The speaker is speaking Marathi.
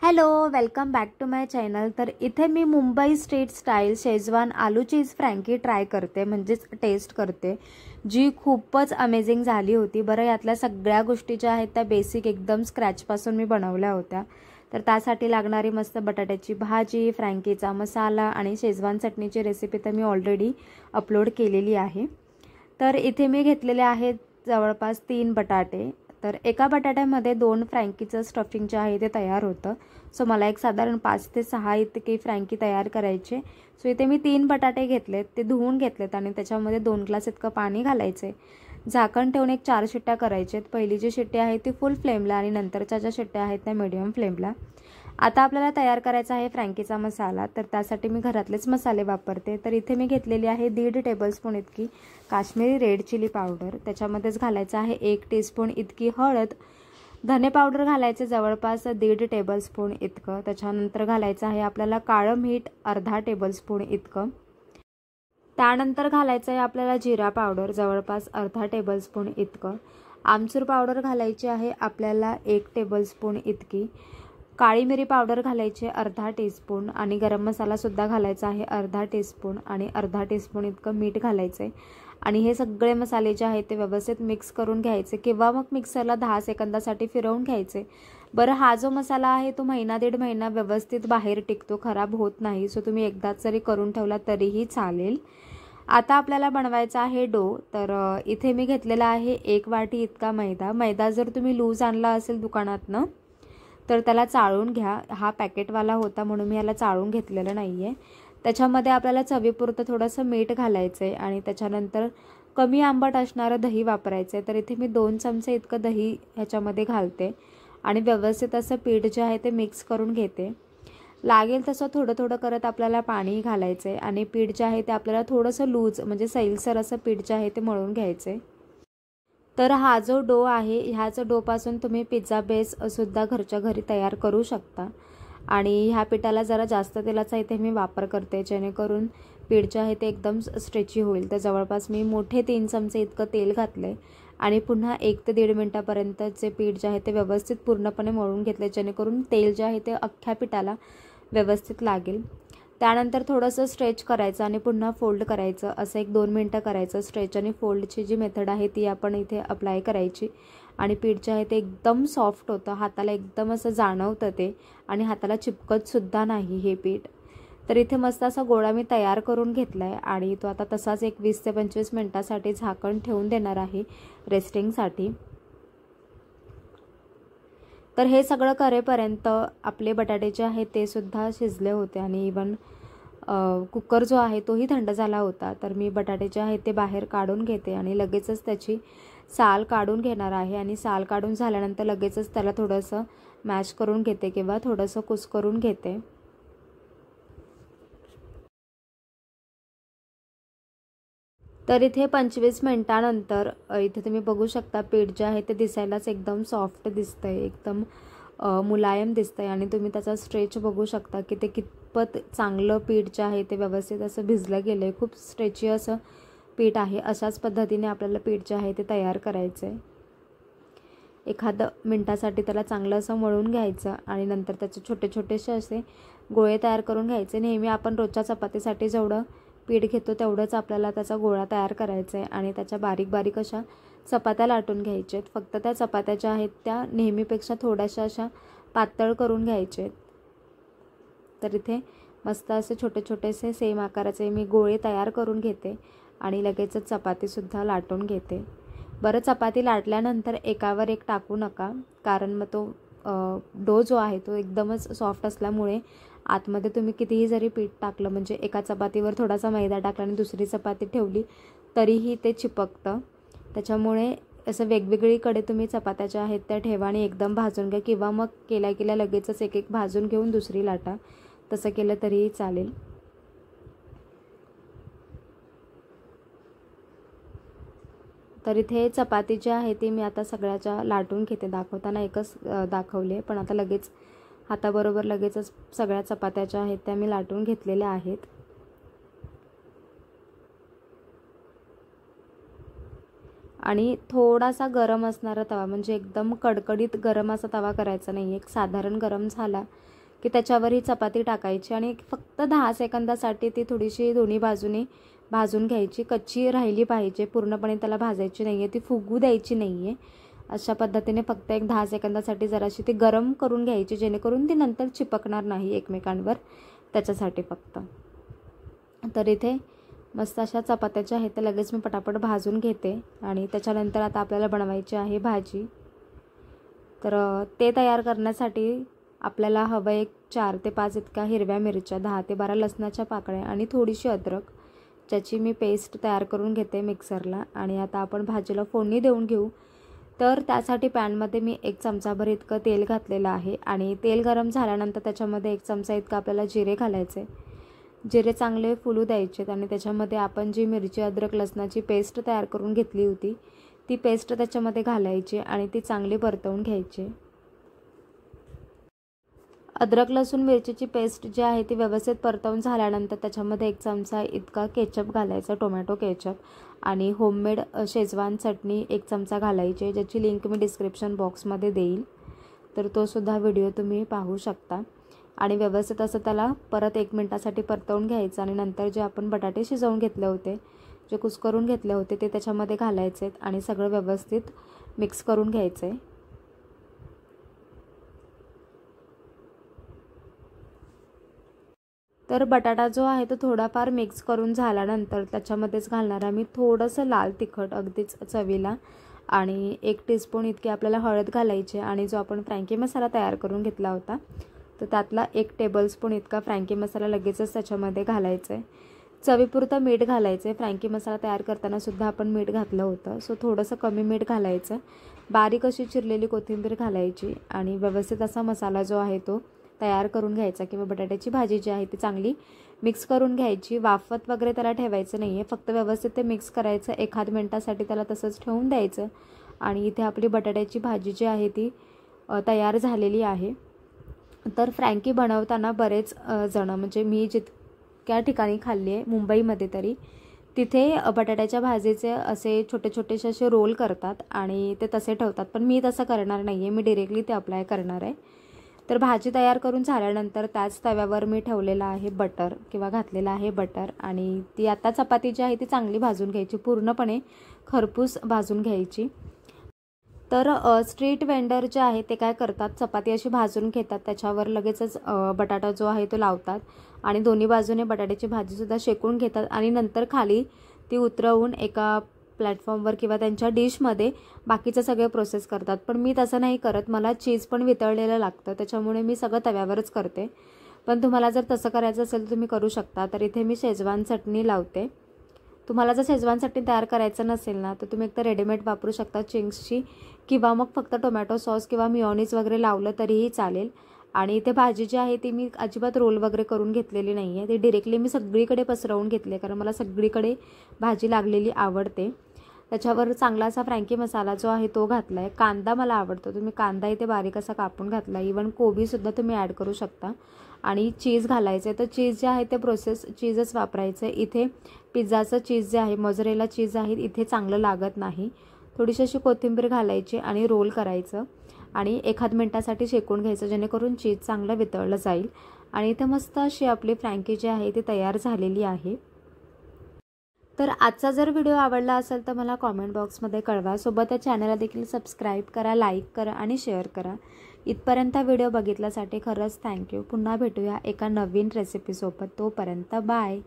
Hello, welcome back to my channel. तर इथे मी Mumbai street style schezwan aloo cheese frankie try करते, म्हणजेच टेस्ट करते, जी खूपच अमेझिंग झाली होती। बरं, यातल्या सगळ्या गोष्टी ज्या आहेत त्या बेसिक एकदम स्क्रॅचपासून मी बनवल्या होत्या। तर त्यासाठी लागणारी मस्त बटाट्याची भाजी, फ्रँकीचा मसाला आणि शेजवान चटणीची रेसिपी तर मी ऑलरेडी अपलोड केलेली आहे। तर इथे मी घेतलेले आहेत जवळपास 3 बटाटे। तर एका बटाट्यामध्ये 2 फ्रँकीचं स्टफिंग जे आहे ते तयार होतं। सो मला एक साधारण 5 ते 6 इतकी फ्रँकी तयार करायचे। सो इथे मी 3 बटाटे घेतलेत, ते धुवून घेतलेत आणि त्याच्यामध्ये 2 ग्लास इतकं पाणी घालायचे। झाकण ठेवून एक 4 शिट्ट्या करायच्यात। पहिली जी शिट्टी आहे ती फुल फ्लेमला आणि नंतरच्या ज्या शिट्ट्या आहेत त्या मीडियम फ्लेमला। आता आपल्याला तयार करायचा आहे फ्रँकीचा मसाला। तर त्यासाठी मी घरातलेच मसाले वापरते। तर इथे मी घेतलेली आहे 1.5 टेबलस्पून इतकी काश्मीरी रेड चिली पावडर। त्याच्यामध्येच घालायचं आहे 1 टीस्पून इतकी हळद। धने पावडर घालायचे जवळपास 1.5 टेबलस्पून इतकं। त्याच्यानंतर घालायचं आहे आपल्याला काळं मीठ अर्धा टेबलस्पून इतकं। त्यानंतर घालायचं आहे आपल्याला जिरा पावडर जवळपास अर्धा टेबलस्पून इतकं। आमचूर पावडर घालायची आहे आपल्याला 1 टेबलस्पून इतकी। काळी मिरी पावडर घालायची अर्धा टीस्पून आणि गरम मसाला सुद्धा घालायचा आहे अर्धा टीस्पून आणि अर्धा टीस्पून इतकं मीठ घालायचे। आणि हे सगळे मसाले जे आहेत ते व्यवस्थित मिक्स करून घ्यायचे किंवा मग मिक्सरला 10 सेकंदासाठी फिरवून घ्यायचे। बरं, हा जो मसाला आहे तो महिना दीड महिना व्यवस्थित बाहेर टिकतो, खराब होत नाही। सो तुम्ही एकदाच जरी करून ठेवला तरीही चालेल। आता आपल्याला बनवायचा आहे डो। तर इथे मी घेतलेला आहे 1 वाटी इतका मैदा। मैदा जर तुम्ही लूज आणला असेल दुकानातनं तर त्याला चाळून घ्या। हा पॅकेटवाला होता म्हणून मी याला चाळून घेतलेलं नाही आहे। त्याच्यामध्ये आपल्याला चवीपुरतं थोडंसं मीठ घालायचं आहे आणि त्याच्यानंतर कमी आंबट असणारं दही वापरायचं आहे। तर इथे मी 2 चमचे इतकं दही ह्याच्यामध्ये घालते आणि व्यवस्थित असं पीठ जे आहे ते मिक्स करून घेते। लागेल तसं थोडं थोडं करत आपल्याला पाणी घालायचं आहे आणि पीठ जे आहे ते आपल्याला थोडंसं लूज म्हणजे सैलसर असं पीठ जे आहे ते मळून घ्यायचं आहे। तर हा जो डो आहे ह्याच डोपासून तुम्ही पिझ्झा बेस सुद्धा घरच्या घरी तयार करू शकता। आणि ह्या पिठाला जरा जास्त तेलाचा इथे मी वापर करते जेणेकरून पीठ जे आहे ते एकदम स्ट्रेची होईल। तर जवळपास मी मोठे 3 चमचे इतकं तेल घातले आणि पुन्हा 1 ते 1.5 मिनिटापर्यंत जे पीठ जे आहे ते व्यवस्थित पूर्णपणे मळून घेतले जेणेकरून तेल जे आहे ते अख्ख्या पिठाला व्यवस्थित लागेल। त्यानंतर थोडंसं स्ट्रेच करायचं आणि पुन्हा फोल्ड करायचं, असं 1-2 मिनटं करायचं। स्ट्रेच आणि फोल्डची जी मेथड आहे ती आपण इथे अप्लाय करायची आणि पीठ जे आहे ते एकदम सॉफ्ट होतं, हाताला एकदम असं जाणवतं ते आणि हाताला चिपकतसुद्धा नाही हे पीठ। तर इथे मस्त असा गोळा मी तयार करून घेतला आहे आणि तो आता तसाच एक 20 ते 25 मिनटासाठी झाकण ठेवून देणार आहे रेस्टिंगसाठी। तर हे सगळं करेपर्यंत आपले बटाटे जे आहेत ते सुद्धा शिजले होते आणि इवन कुकर जो आहे तोही थंड झाला होता। तर मी बटाटे जे आहेत ते बाहेर काढून घेते आणि लगेचच त्याची साल काढून घेणार आहे आणि साल काढून झाल्यानंतर लगेचच त्याला थोडंसं मॅश करून घेते किंवा थोडंसं कुस्करून घेते। तर इथे 25 मिनिटानंतर इथे तुम्ही बघू शकता पीठ जे आहे ते दिसायलाच एकदम सॉफ्ट दिसतंय, एकदम मुलायम दिसतंय आणि तुम्ही त्याचा स्ट्रेच बघू शकता की ते कितपत चांगलं पीठ जे आहे ते व्यवस्थित असं भिजलं गेलं आहे। खूप स्ट्रेची असं पीठ आहे। अशाच पद्धतीने आपल्याला पीठ जे आहे ते तयार करायचं आहे। एखादं मिनटासाठी त्याला चांगलं असं मळून घ्यायचं आणि नंतर त्याचे छोटे छोटेसे असे गोळे तयार करून घ्यायचे। नेहमी आपण रोजच्या चपातीसाठी जेवढं पीठ घेतो तेवढंच आपल्याला त्याचा गोळा तयार करायचा आहे आणि त्याच्या बारीक बारीक अशा चपात्या लाटून घ्यायच्या आहेत। फक्त त्या चपात्या ज्या आहेत त्या नेहमीपेक्षा थोड्याशा अशा पातळ करून घ्यायच्या आहेत। तर इथे मस्त असे छोटे छोटेसे सेम आकाराचे मी गोळे तयार करून घेते आणि लगेचच चपातीसुद्धा लाटून घेते। बरं, चपाती लाटल्यानंतर एकावर एक टाकू नका, कारण मग तो डो जो आहे तो एकदमच सॉफ्ट असल्यामुळे आतमध्ये तुम्ही कितीही जरी पीठ टाकलं, म्हणजे एका चपातीवर थोडासा मैदा टाकला आणि दुसरी चपाती ठेवली तरीही ते चिपकतं। त्याच्यामुळे असं वेगवेगळीकडे तुम्ही चपात्या ज्या आहेत त्या ठेवा आणि एकदम भाजून घ्या किंवा मग केल्या लगेचच एक एक भाजून घेऊन दुसरी लाटा, तसं केलं तरीही चालेल। तर इथे चपाती जी आहे ती मी आता सगळ्याच्या लाटून घेते। दाखवताना एकच दाखवले, पण आता लगेच हाताबरोबर लगेचच सगळ्या चपात्या ज्या आहेत त्या मी लाटून घेतलेल्या आहेत। आणि थोडासा गरम असणारा तवा, म्हणजे एकदम कडकडीत गरम असा तवा करायचा नाही, एक साधारण गरम झाला की त्याच्यावर ही चपाती टाकायची आणि फक्त 10 सेकंदासाठी ती थोडीशी दोन्ही बाजूने भाजून घ्यायची. कच्ची राहिली पाहिजे, पूर्णपणे त्याला भाजायची नाही आहे, ती फुगू द्यायची नाही आहे. अशा पद्धतीने फक्त एक 10 सेकंदासाठी जराशी ती गरम करून घ्यायची, जेणेकरून ती नंतर चिपकणार नाही एकमेकांवर, त्याच्यासाठी फक्त. तर इथे मस्त अशा चपात्या ज्या आहेत त्या लगेच मी पटापट भाजून घेते. आणि त्याच्यानंतर आता आपल्याला बनवायची आहे भाजी. तर ते तयार करण्यासाठी आपल्याला हवं एक 4 ते 5 इतक्या हिरव्या मिरच्या, 10 ते 12 लसणाच्या पाकळ्या आणि थोडीशी अद्रक, ज्याची मी पेस्ट तयार करून घेते मिक्सरला. आणि आता आपण भाजीला फोडणी देऊन घेऊ. तर त्यासाठी पॅनमध्ये मी 1 चमचाभर इतकं तेल घातलेलं आहे. आणि तेल गरम झाल्यानंतर त्याच्यामध्ये 1 चमचा इतकं आपल्याला जिरे घालायचे. जिरे चांगले फुलू द्यायचेत आणि त्याच्यामध्ये आपण जी मिरची अद्रक लसणाची पेस्ट तयार करून घेतली होती ती पेस्ट त्याच्यामध्ये घालायची आणि ती चांगली परतवून घ्यायची. अद्रक लसूण मिरचीची पेस्ट जी आहे ती व्यवस्थित परतवून झाल्यानंतर त्याच्यामध्ये 1 चमचा इतका केचप घालायचा, टोमॅटो केचप. आणि होममेड शेजवान चटणी 1 चमचा घालायची, ज्याची लिंक मी डिस्क्रिप्शन बॉक्समध्ये देईल, तर तो सुद्धा व्हिडिओ तुम्ही पाहू शकता. आणि व्यवस्थित असं त्याला परत 1 मिनिटासाठी परतवून घ्यायचं. आणि नंतर जे आपण बटाटे शिजवून घेतले होते, जे कुस्करून घेतले होते, ते त्याच्यामध्ये घालायचे आणि सगळं व्यवस्थित मिक्स करून घ्यायचं आहे. तर बटाटा जो आहे तो थोडाफार मिक्स करून झाल्यानंतर त्याच्यामध्येच घालणार आहे मी थोडंसं लाल तिखट अगदीच चवीला. आणि 1 टीस्पून इतकी आपल्याला हळद घालायची. आणि जो आपण फ्रँकी मसाला तयार करून घेतला होता तर त्यातला 1 टेबलस्पून इतका फ्रँकी मसाला लगेचच त्याच्यामध्ये घालायचं आहे. चवीपुरतं मीठ घालायचं आहे. फ्रँकी मसाला तयार करताना सुद्धा आपण मीठ घातलं होतं, सो थोडंसं कमी मीठ घालायचं. बारीक अशी चिरलेली कोथिंबीर घालायची आणि व्यवस्थित असा मसाला जो आहे तो तयार करून घ्यायचा. किंवा बटाट्याची भाजी जी आहे ती चांगली मिक्स करून घ्यायची. वाफत वगैरे त्याला ठेवायचं नाही आहे, फक्त व्यवस्थित ते मिक्स करायचं. 1 मिनिटासाठी त्याला तसंच ठेवून द्यायचं. आणि इथे आपली बटाट्याची भाजी जी आहे ती तयार झालेली आहे. तर फ्रँकी बनवताना बरेच जण, म्हणजे मी जितक्या ठिकाणी खाल्ली आहे मुंबईमध्ये तरी, तिथे बटाट्याच्या भाजीचे असे छोटे छोटेसे असे रोल करतात आणि ते तसे ठेवतात. पण मी तसं करणार नाही आहे, मी डिरेक्टली ते अप्लाय करणार आहे. तर भाजी तयार करून झाल्यानंतर त्याच तव्यावर मी ठेवलेला आहे बटर, किंवा घातलेला आहे बटर. आणि ती आता चपाती जी आहे ती चांगली भाजून घ्यायची, पूर्णपणे खरपूस भाजून घ्यायची. तर स्ट्रीट वेंडर जे आहे ते काय करतात, चपाती अशी भाजून घेतात, त्याच्यावर लगेचच बटाटा जो आहे तो लावतात आणि दोन्ही बाजूने बटाट्याची भाजीसुद्धा शेकून घेतात. आणि नंतर खाली ती उतरवून एका प्लॅटफॉर्मवर किंवा त्यांच्या डिशमध्ये बाकीचं सगळे प्रोसेस करतात. पण मी तसं नाही करत, मला चीज पण वितळलेलं लागतं, त्याच्यामुळे मी सगळं तव्यावरच करते. पण तुम्हाला जर तसं करायचं असेल तर तुम्ही करू शकता. तर इथे मी शेजवान चटणी लावते. तुम्हाला जर शेजवान चटणी तयार करायचं नसेल ना तर तुम्ही एकतर रेडीमेड वापरू शकता चिंग्सची, किंवा मग फक्त टोमॅटो सॉस किंवा मिओनीज वगैरे लावलं तरीही चालेल. आणि इथे भाजी जी आहे ती मी अजिबात रोल वगैरे करून घेतलेली नाही आहे, ती डिरेक्टली मी सगळीकडे पसरवून घेतली आहे, कारण मला सगळीकडे भाजी लागलेली आवडते. त्याच्यावर चांगला असा फ्रँकी मसाला जो आहे तो घातला आहे. कांदा मला आवडतो, तुम्ही कांदा इथे बारीक असा कापून घातला. इवन कोबीसुद्धा तुम्ही ॲड करू शकता. आणि चीज घालायचं आहे, तर चीज जे आहे ते प्रोसेस चीजच वापरायचं आहे. इथे पिझ्झाचं चीज जे आहे, मोझरेला चीज आहे, इथे चांगलं लागत नाही. थोडीशी अशी कोथिंबीर घालायची आणि रोल करायचं आणि 1 मिनिटासाठी शेकून घ्यायचं, जेणेकरून चीज चांगलं वितळलं जाईल. आणि इथे मस्त अशी आपली फ्रँकी जी आहे ती तयार झालेली आहे. तर आजचा जर व्हिडिओ आवडला असेल तर मला कॉमेंट बॉक्समध्ये कळवा. सोबत या चॅनलला देखील सबस्क्राईब करा, लाईक करा आणि शेअर करा. इथपर्यंत व्हिडिओ बघितल्यासाठी खरंच थँक्यू. पुन्हा भेटूया एका नवीन रेसिपीसोबत. तोपर्यंत बाय.